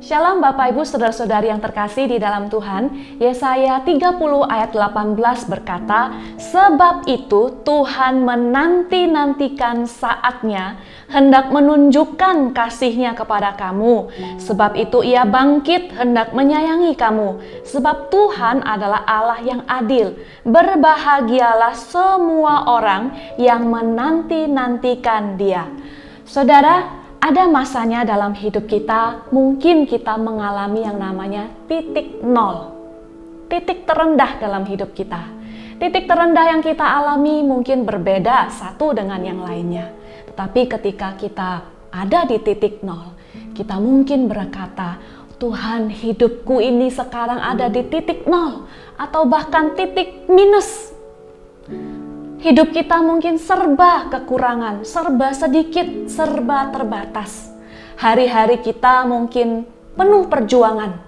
Shalom Bapak Ibu Saudara-saudari yang terkasih di dalam Tuhan. Yesaya 30 ayat 18 berkata, "Sebab itu Tuhan menanti-nantikan saatnya, hendak menunjukkan kasih-Nya kepada kamu. Sebab itu Ia bangkit hendak menyayangi kamu. Sebab Tuhan adalah Allah yang adil. Berbahagialah semua orang yang menanti-nantikan Dia." Saudara, ada masanya dalam hidup kita, mungkin kita mengalami yang namanya titik nol. Titik terendah dalam hidup kita. Titik terendah yang kita alami mungkin berbeda satu dengan yang lainnya. Tetapi ketika kita ada di titik nol, kita mungkin berkata, "Tuhan, hidupku ini sekarang ada di titik nol," atau bahkan titik minus. Hidup kita mungkin serba kekurangan, serba sedikit, serba terbatas. Hari-hari kita mungkin penuh perjuangan.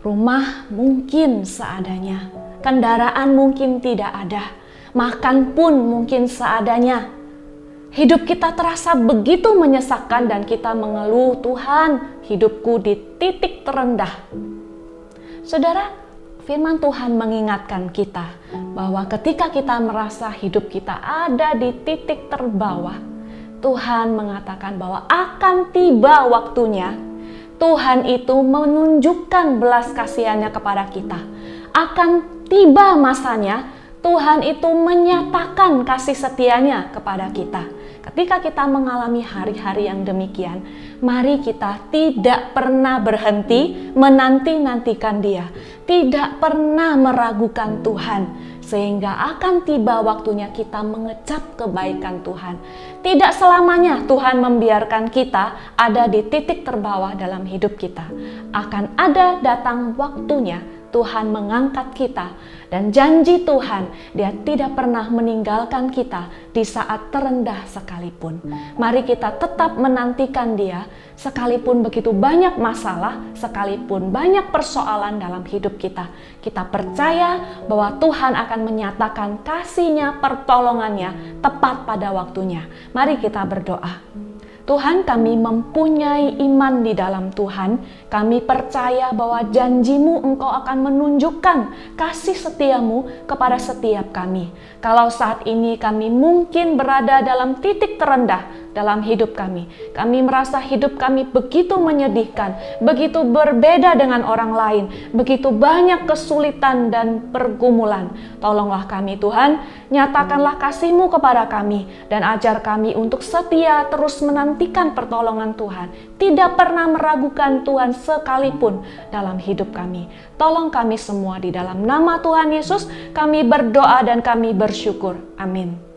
Rumah mungkin seadanya, kendaraan mungkin tidak ada, makan pun mungkin seadanya. Hidup kita terasa begitu menyesakkan dan kita mengeluh, "Tuhan, hidupku di titik terendah." Saudara, firman Tuhan mengingatkan kita bahwa ketika kita merasa hidup kita ada di titik terbawah, Tuhan mengatakan bahwa akan tiba waktunya Tuhan itu menunjukkan belas kasihannya kepada kita. Akan tiba masanya Tuhan itu menyatakan kasih setianya kepada kita. Ketika kita mengalami hari-hari yang demikian, mari kita tidak pernah berhenti menanti-nantikan Dia, tidak pernah meragukan Tuhan, sehingga akan tiba waktunya kita mengecap kebaikan Tuhan. Tidak selamanya Tuhan membiarkan kita ada di titik terbawah dalam hidup kita. Akan ada datang waktunya Tuhan mengangkat kita, dan janji Tuhan, Dia tidak pernah meninggalkan kita di saat terendah sekalipun. Mari kita tetap menantikan Dia, sekalipun begitu banyak masalah, sekalipun banyak persoalan dalam hidup kita. Kita percaya bahwa Tuhan akan menyatakan kasih-Nya, pertolongannya tepat pada waktunya. Mari kita berdoa. Tuhan, kami mempunyai iman di dalam Tuhan. Kami percaya bahwa janji-Mu Engkau akan menunjukkan kasih setia-Mu kepada setiap kami. Kalau saat ini kami mungkin berada dalam titik terendah dalam hidup kami. Kami merasa hidup kami begitu menyedihkan, begitu berbeda dengan orang lain, begitu banyak kesulitan dan pergumulan. Tolonglah kami Tuhan, nyatakanlah kasih-Mu kepada kami, dan ajar kami untuk setia terus menantikan pertolongan Tuhan. Tidak pernah meragukan Tuhan sekalipun dalam hidup kami. Tolong kami semua di dalam nama Tuhan Yesus, kami berdoa dan kami bersyukur. Amin.